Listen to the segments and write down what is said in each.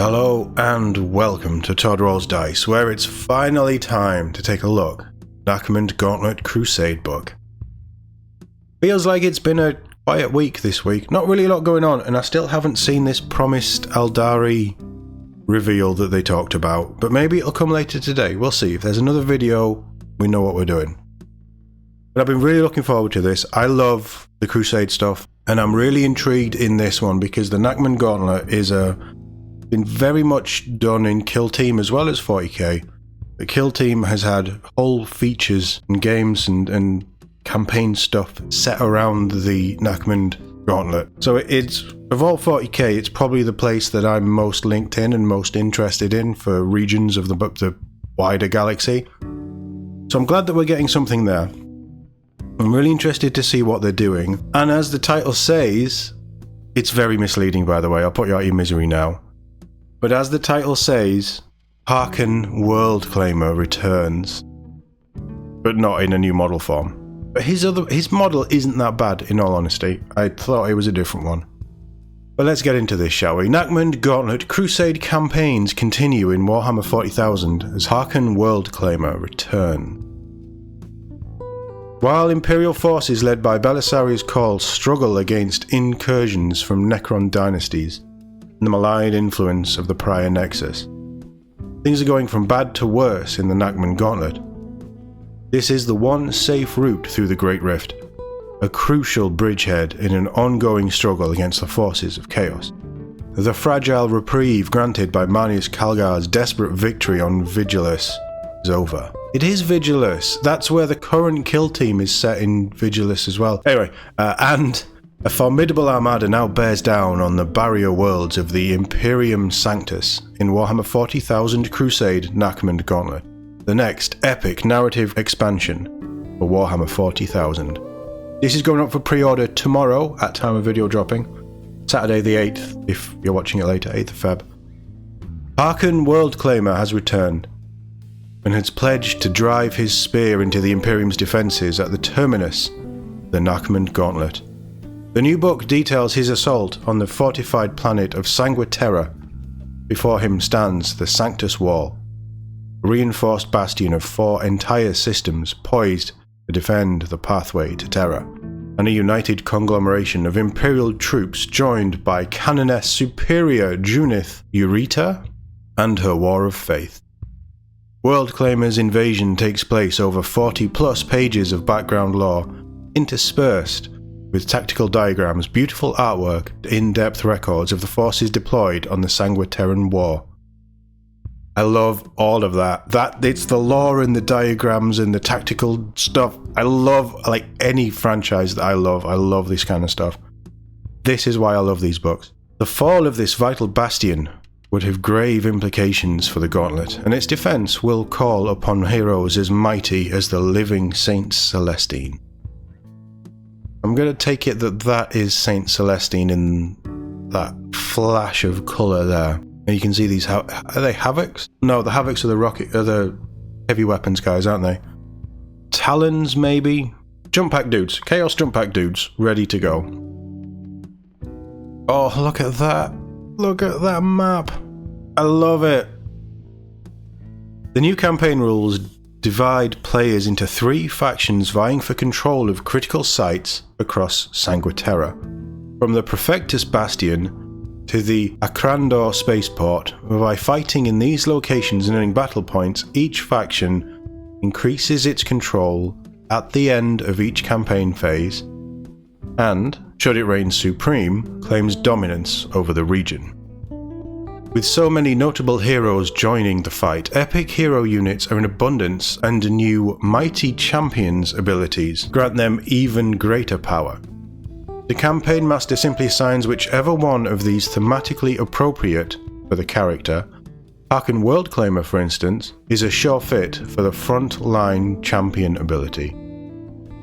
Hello and welcome to Todd Rolls Dice, where it's finally time to take a look at Nachmund Gauntlet Crusade book. Feels like it's been a quiet week this week, not really a lot going on, and I still haven't seen this promised Aldari reveal that they talked about, but maybe it'll come later today. We'll see. If there's another video, we know what we're doing. But I've been really looking forward to this. I love the Crusade stuff, and I'm really intrigued in this one because the Nachmund Gauntlet is been very much done in Kill Team as well as 40k. The Kill Team has had whole features and games and campaign stuff set around the Nachmund Gauntlet. So it's, of all 40k, it's probably the place that I'm most linked in and most interested in for regions of the wider galaxy. So I'm glad that we're getting something there. I'm really interested to see what they're doing. And as the title says, it's very misleading, by the way. I'll put you out of your misery now. But as the title says, Hearken World Claimer returns, but not in a new model form. But his model isn't that bad, in all honesty. I thought it was a different one. But let's get into this, shall we? Nachmund Gauntlet Crusade campaigns continue in Warhammer 40,000 as Hearken World Claimer return. While Imperial forces led by Belisarius Cawl struggle against incursions from Necron dynasties, the malign influence of the prior Nexus, things are going from bad to worse in the Nachmund Gauntlet. This is the one safe route through the Great Rift, a crucial bridgehead in an ongoing struggle against the forces of chaos. The fragile reprieve granted by Marneus Calgar's desperate victory on Vigilus is over. It is Vigilus, that's where the current Kill Team is set in Vigilus as well. Anyway, and a formidable armada now bears down on the barrier worlds of the Imperium Sanctus in Warhammer 40,000 Crusade Nachmund Gauntlet, the next epic narrative expansion for Warhammer 40,000. This is going up for pre-order tomorrow at time of video dropping, Saturday the 8th, if you're watching it later, 8th of Feb. Hearken World Claimer has returned and has pledged to drive his spear into the Imperium's defences at the terminus of the Nachmund Gauntlet. The new book details his assault on the fortified planet of Sanguiterra. Before him stands the Sanctus Wall, a reinforced bastion of 4 entire systems poised to defend the pathway to Terra, and a united conglomeration of Imperial troops joined by Canoness Superior Junith Eureta and her War of Faith. World Claimer's invasion takes place over 40 plus pages of background lore, interspersed with tactical diagrams, beautiful artwork, in-depth records of the forces deployed on the Sanguiterran War. I love all of that. It's the lore and the diagrams and the tactical stuff. I love, like any franchise that I love this kind of stuff. This is why I love these books. The fall of this vital bastion would have grave implications for the Gauntlet, and its defense will call upon heroes as mighty as the living Saint Celestine. I'm going to take it that is Saint Celestine in that flash of colour there. And you can see these, are they Havocs? No, the Havocs are the heavy weapons guys, aren't they? Talons, maybe? Jump pack dudes. Chaos jump pack dudes, ready to go. Oh, look at that. Look at that map. I love it. The new campaign rules divide players into 3 factions vying for control of critical sites across Sanguiterra. From the Perfectus Bastion to the Akrandor spaceport, by fighting in these locations and earning battle points, each faction increases its control at the end of each campaign phase and, should it reign supreme, claims dominance over the region. With so many notable heroes joining the fight, epic hero units are in abundance, and new Mighty Champions abilities grant them even greater power. The campaign master simply assigns whichever one of these thematically appropriate for the character. Hearken World Claimer, for instance, is a sure fit for the front-line champion ability,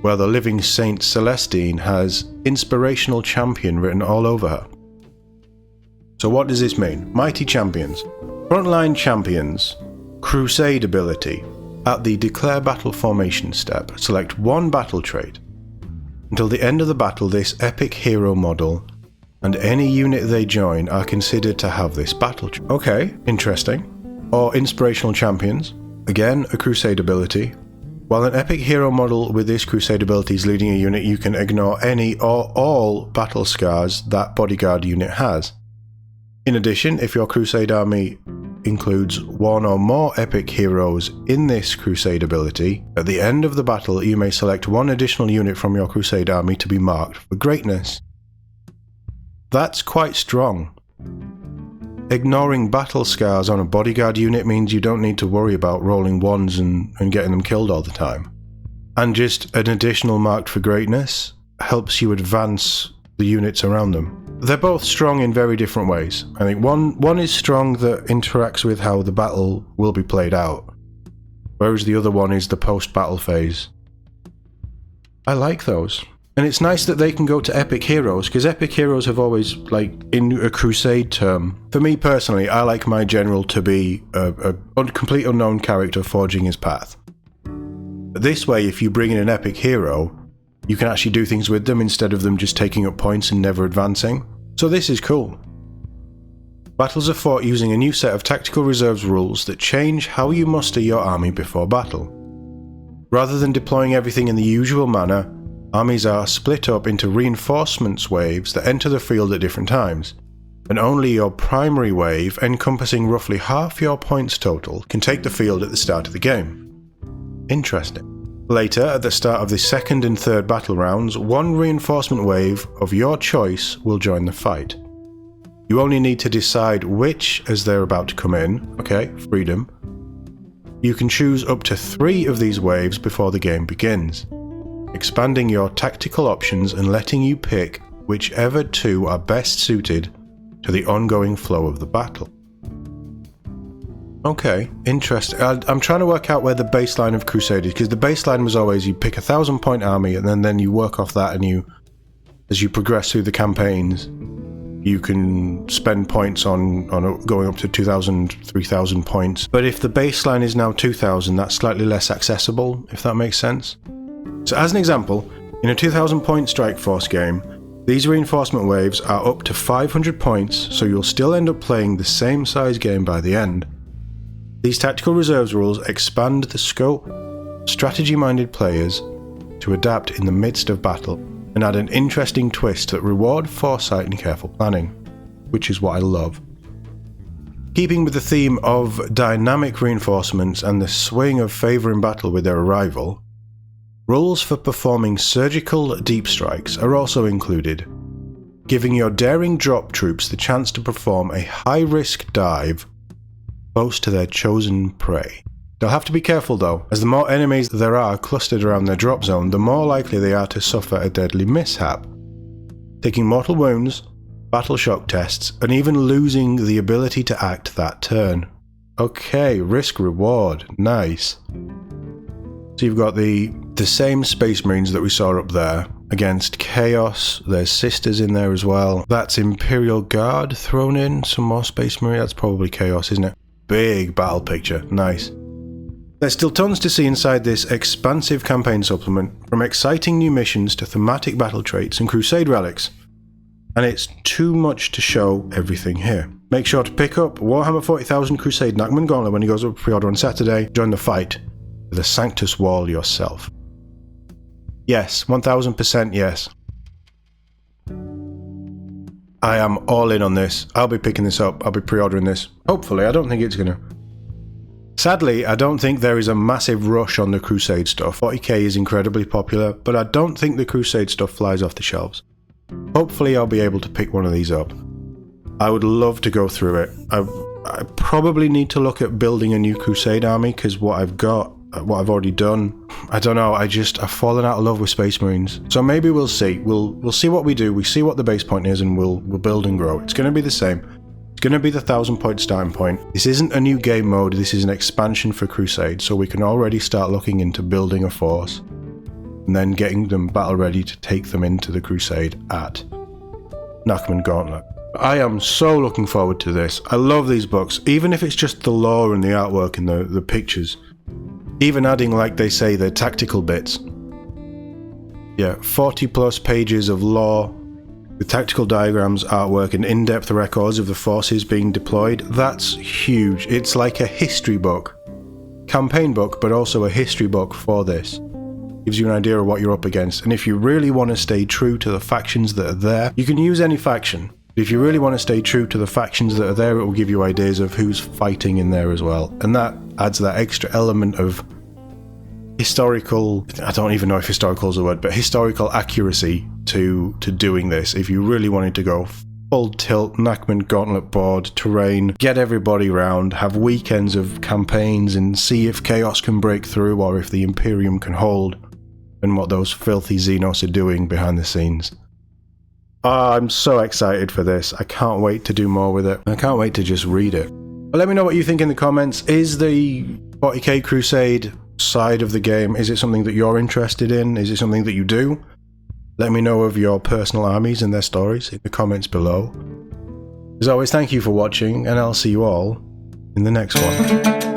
while the living Saint Celestine has Inspirational Champion written all over her. So what does this mean? Mighty Champions. Frontline Champions. Crusade ability. At the Declare Battle Formation step, select one battle trait. Until the end of the battle, this epic hero model and any unit they join are considered to have this battle. Okay, interesting. Or Inspirational Champions, again a Crusade ability. While an epic hero model with this Crusade ability is leading a unit, you can ignore any or all battle scars that bodyguard unit has. In addition, if your Crusade army includes one or more epic heroes in this Crusade ability, at the end of the battle you may select one additional unit from your Crusade army to be marked for greatness. That's quite strong. Ignoring battle scars on a bodyguard unit means you don't need to worry about rolling ones and getting them killed all the time. And just an additional marked for greatness helps you advance the units around them. They're both strong in very different ways. I think one is strong that interacts with how the battle will be played out, whereas the other one is the post-battle phase. I like those. And it's nice that they can go to epic heroes, because epic heroes have always, like, in a Crusade term. For me personally, I like my general to be a complete unknown character forging his path. But this way, if you bring in an epic hero, you can actually do things with them instead of them just taking up points and never advancing. So this is cool. Battles are fought using a new set of tactical reserves rules that change how you muster your army before battle. Rather than deploying everything in the usual manner, armies are split up into reinforcements waves that enter the field at different times, and only your primary wave, encompassing roughly half your points total, can take the field at the start of the game. Interesting. Later, at the start of the second and third battle rounds, one reinforcement wave of your choice will join the fight. You only need to decide which as they're about to come in. Okay, freedom. You can choose up to 3 of these waves before the game begins, expanding your tactical options and letting you pick whichever 2 are best suited to the ongoing flow of the battle. Okay, interesting. I'm trying to work out where the baseline of Crusade is, because the baseline was always you pick a 1,000-point army and then you work off that, and as you progress through the campaigns, you can spend points on going up to 2,000, 3,000 points. But if the baseline is now 2,000, that's slightly less accessible, if that makes sense. So as an example, in a 2,000-point Strike Force game, these reinforcement waves are up to 500 points, so you'll still end up playing the same size game by the end. These tactical reserves rules expand the scope of strategy-minded players to adapt in the midst of battle, and add an interesting twist that reward foresight and careful planning, which is what I love. Keeping with the theme of dynamic reinforcements and the swing of favour in battle with their arrival, rules for performing surgical deep strikes are also included, giving your daring drop troops the chance to perform a high-risk dive close to their chosen prey. They'll have to be careful though, as the more enemies there are clustered around their drop zone, the more likely they are to suffer a deadly mishap, taking mortal wounds, battle shock tests, and even losing the ability to act that turn. Okay, risk reward, nice. So you've got the same Space Marines that we saw up there against Chaos. There's Sisters in there as well. That's Imperial Guard thrown in, some more Space Marine. That's probably Chaos, isn't it? Big battle picture, nice. There's still tons to see inside this expansive campaign supplement, from exciting new missions to thematic battle traits and Crusade relics. And it's too much to show everything here. Make sure to pick up Warhammer 40,000 Crusade Nachmund Gauntlet when he goes up for pre-order on Saturday. Join the fight with the Sanctus Wall yourself. Yes, 1000% yes. I am all in on this. I'll be picking this up. I'll be pre-ordering this. Hopefully, I don't think it's gonna. Sadly, I don't think there is a massive rush on the Crusade stuff. 40k is incredibly popular, but I don't think the Crusade stuff flies off the shelves. Hopefully I'll be able to pick one of these up. I would love to go through it. I probably need to look at building a new Crusade army, because what I've got, what I've already done, I don't know, I've fallen out of love with Space Marines. So maybe we'll see. We'll see what we do, we see what the base point is, and we'll build and grow. It's going to be the same. It's going to be the 1,000-point starting point. This isn't a new game mode, this is an expansion for Crusade, so we can already start looking into building a force, and then getting them battle ready to take them into the Crusade at Nachmund Gauntlet. I am so looking forward to this. I love these books, even if it's just the lore and the artwork and the pictures. Even adding, like they say, the tactical bits. Yeah, 40 plus pages of lore with tactical diagrams, artwork and in-depth records of the forces being deployed. That's huge. It's like a history book. Campaign book, but also a history book for this. Gives you an idea of what you're up against, and if you really want to stay true to the factions that are there, you can use any faction. If you really want to stay true to the factions that are there, it will give you ideas of who's fighting in there as well, and that adds that extra element of historical, I don't even know if historical is a word, but historical accuracy to doing this. If you really wanted to go full tilt, Nachmund Gauntlet board, terrain, get everybody round, have weekends of campaigns and see if Chaos can break through or if the Imperium can hold, and what those filthy Xenos are doing behind the scenes. Oh, I'm so excited for this. I can't wait to do more with it. I can't wait to just read it. But let me know what you think in the comments. Is the 40k Crusade side of the game, is it something that you're interested in? Is it something that you do? Let me know of your personal armies and their stories in the comments below. As always, thank you for watching, and I'll see you all in the next one.